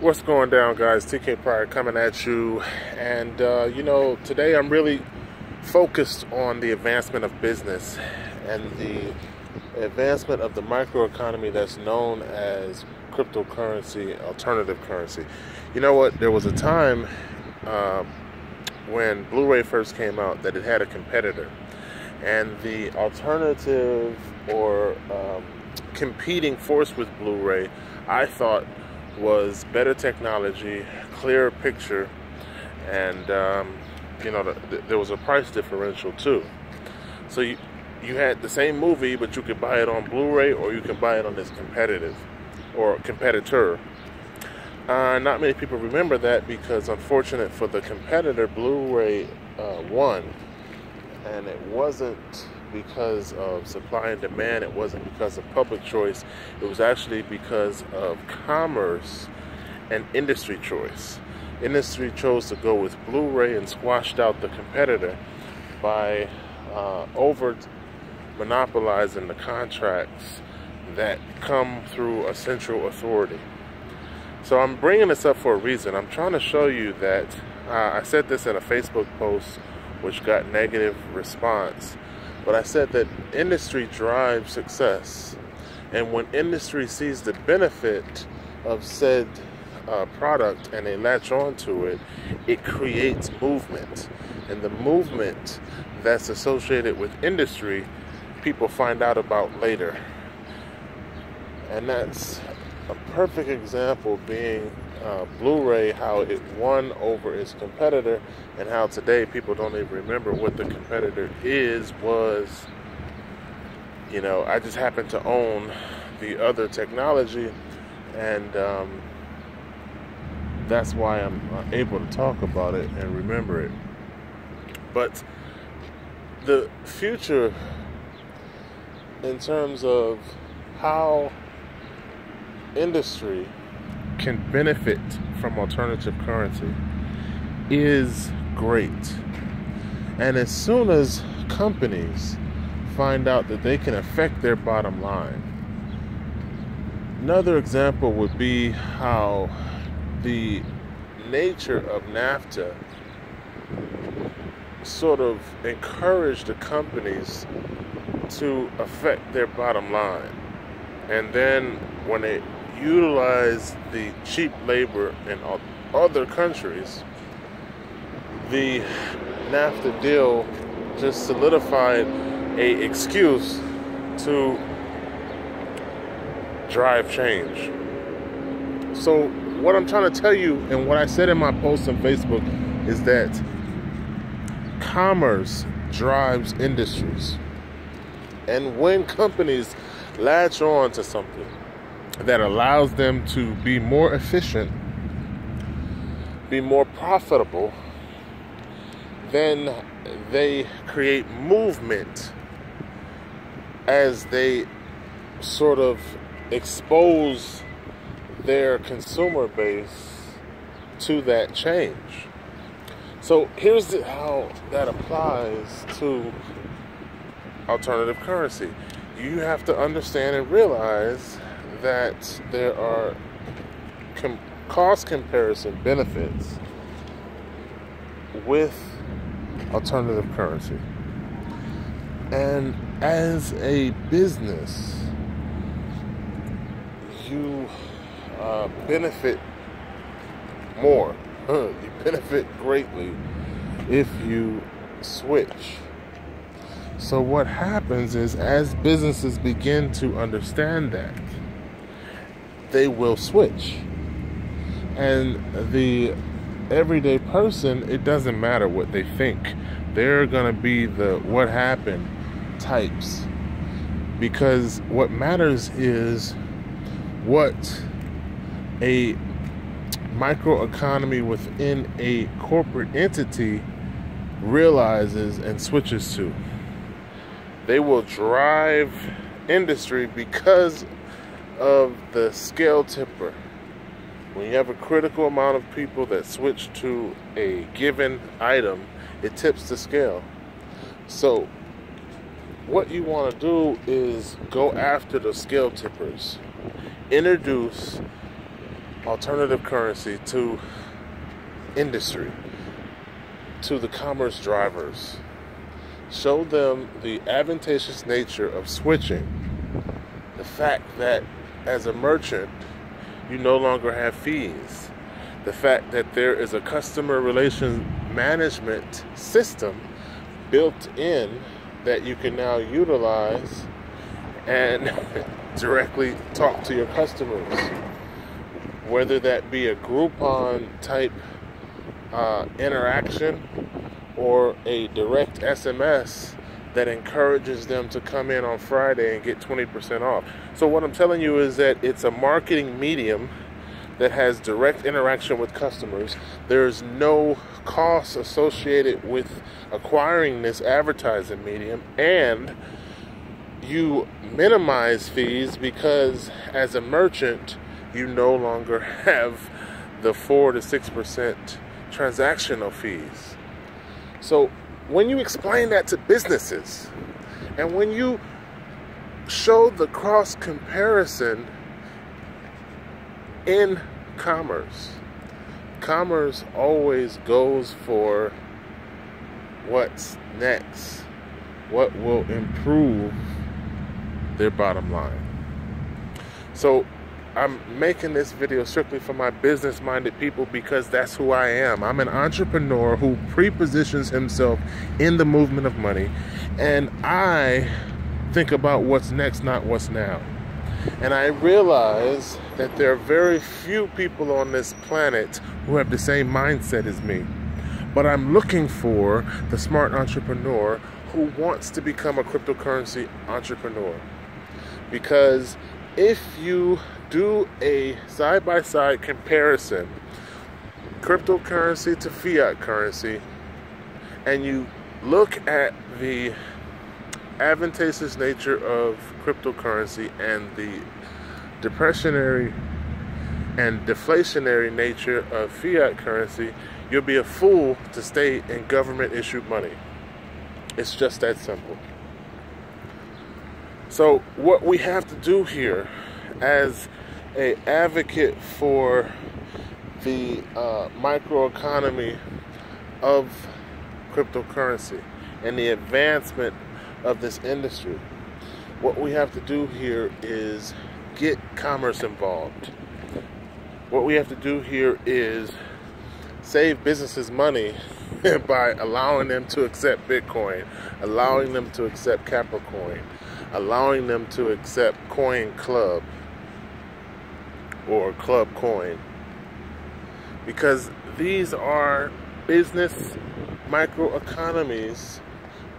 What's going down, guys? TK Pryor coming at you. And, today I'm really focused on the advancement of business and the advancement of the microeconomy that's known as cryptocurrency, alternative currency. You know what? There was a time when Blu-ray first came out that it had a competitor. And the alternative or competing force with Blu-ray, I thought, was better technology, clearer picture, and there was a price differential too. So you had the same movie, but you could buy it on Blu-ray or you can buy it on this competitor. Not many people remember that because, unfortunate for the competitor, Blu-ray won, and it wasn't because of supply and demand. It wasn't because of public choice. It was actually because of commerce and industry choice. Industry chose to go with Blu-ray and squashed out the competitor by over monopolizing the contracts that come through a central authority. So I'm bringing this up for a reason. I'm trying to show you that I said this in a Facebook post which got negative response. But I said that industry drives success, and when industry sees the benefit of said product and they latch on to it, it creates movement. And the movement that's associated with industry, people find out about later. And that's a perfect example being Blu-ray, how it won over its competitor, and how today people don't even remember what the competitor was. I just happen to own the other technology, and that's why I'm able to talk about it and remember it. But the future, in terms of how industry can benefit from alternative currency, is great. And as soon as companies find out that they can affect their bottom line, another example would be how the nature of NAFTA sort of encouraged the companies to affect their bottom line. And then when they utilize the cheap labor in other countries, the NAFTA deal just solidified an excuse to drive change. So what I'm trying to tell you, and what I said in my post on Facebook, is that commerce drives industries. And when companies latch on to something that allows them to be more efficient, be more profitable, then they create movement as they sort of expose their consumer base to that change. So here's how that applies to alternative currency. You have to understand and realize that there are cost comparison benefits with alternative currency. And as a business, you benefit more. You benefit greatly if you switch. So what happens is, as businesses begin to understand that, they will switch. And the everyday person, it doesn't matter what they think. They're going to be the what happened types. Because what matters is what a microeconomy within a corporate entity realizes and switches to. They will drive industry because of the scale tipper. When you have a critical amount of people that switch to a given item, it tips the scale. So what you want to do is go after the scale tippers. Introduce alternative currency to industry, to the commerce drivers. Show them the advantageous nature of switching. The fact that as a merchant, you no longer have fees. The fact that there is a customer relations management system built in that you can now utilize and directly talk to your customers. Whether that be a Groupon type interaction or a direct SMS that encourages them to come in on Friday and get 20% off. So what I'm telling you is that it's a marketing medium that has direct interaction with customers. There's no cost associated with acquiring this advertising medium, and you minimize fees because as a merchant, you no longer have the 4 to 6% transactional fees. So when you explain that to businesses, and when you show the cross comparison in commerce, commerce always goes for what's next, what will improve their bottom line. So I'm making this video strictly for my business-minded people because that's who I am. I'm an entrepreneur who pre-positions himself in the movement of money, and I think about what's next, not what's now. And I realize that there are very few people on this planet who have the same mindset as me. But I'm looking for the smart entrepreneur who wants to become a cryptocurrency entrepreneur. Because if you do a side-by-side comparison, cryptocurrency to fiat currency, and you look at the advantageous nature of cryptocurrency and the depressionary and deflationary nature of fiat currency, you'll be a fool to stay in government-issued money. It's just that simple. So what we have to do here as an advocate for the microeconomy of cryptocurrency and the advancement of this industry, what we have to do here is get commerce involved. What we have to do here is save businesses money by allowing them to accept Bitcoin, allowing them to accept Capricoin, allowing them to accept Coin Club or Club Coin, because these are business microeconomies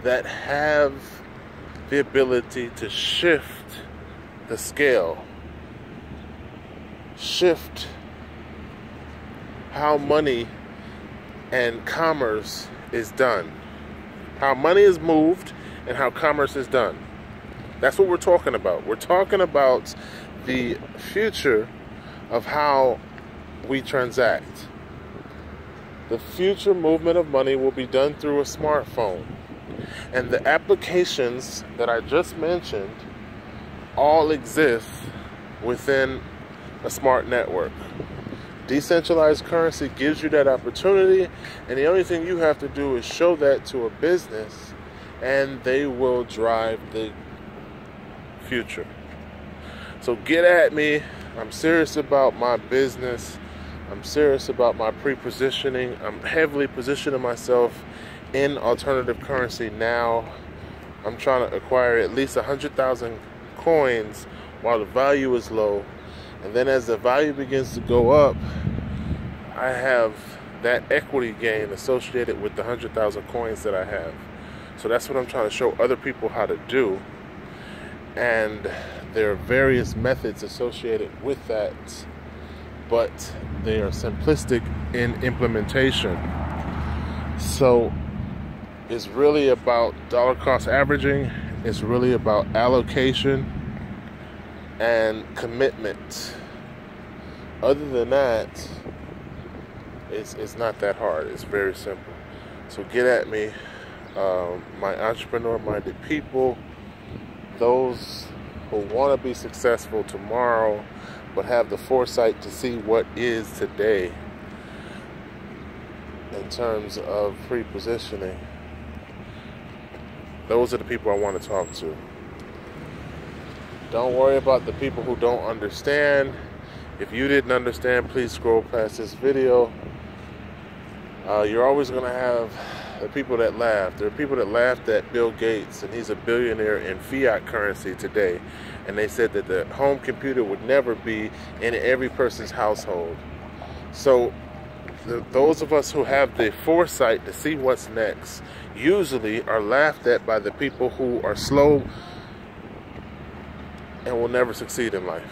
that have the ability to shift the scale, shift how money and commerce is done, how money is moved and how commerce is done. That's what we're talking about. We're talking about the future of how we transact. The future movement of money will be done through a smartphone. And the applications that I just mentioned all exist within a smart network. Decentralized currency gives you that opportunity, and the only thing you have to do is show that to a business, and they will drive the future. So get at me. I'm serious about my business. I'm serious about my pre-positioning. I'm heavily positioning myself in alternative currency now. I'm trying to acquire at least 100,000 coins while the value is low. And then as the value begins to go up, I have that equity gain associated with the 100,000 coins that I have. So that's what I'm trying to show other people how to do. And there are various methods associated with that, but they are simplistic in implementation. So it's really about dollar cost averaging. It's really about allocation and commitment. Other than that, it's not that hard. It's very simple. So get at me, my entrepreneur-minded people, those who want to be successful tomorrow, but have the foresight to see what is today in terms of pre-positioning. Those are the people I want to talk to. Don't worry about the people who don't understand. If you didn't understand, please scroll past this video. You're always going to have the people that laugh. There are people that laughed at Bill Gates, and he's a billionaire in fiat currency today. And they said that the home computer would never be in every person's household. So those of us who have the foresight to see what's next usually are laughed at by the people who are slow and will never succeed in life.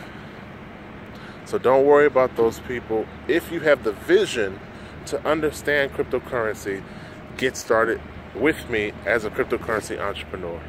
So don't worry about those people. If you have the vision to understand cryptocurrency, get started with me as a cryptocurrency entrepreneur.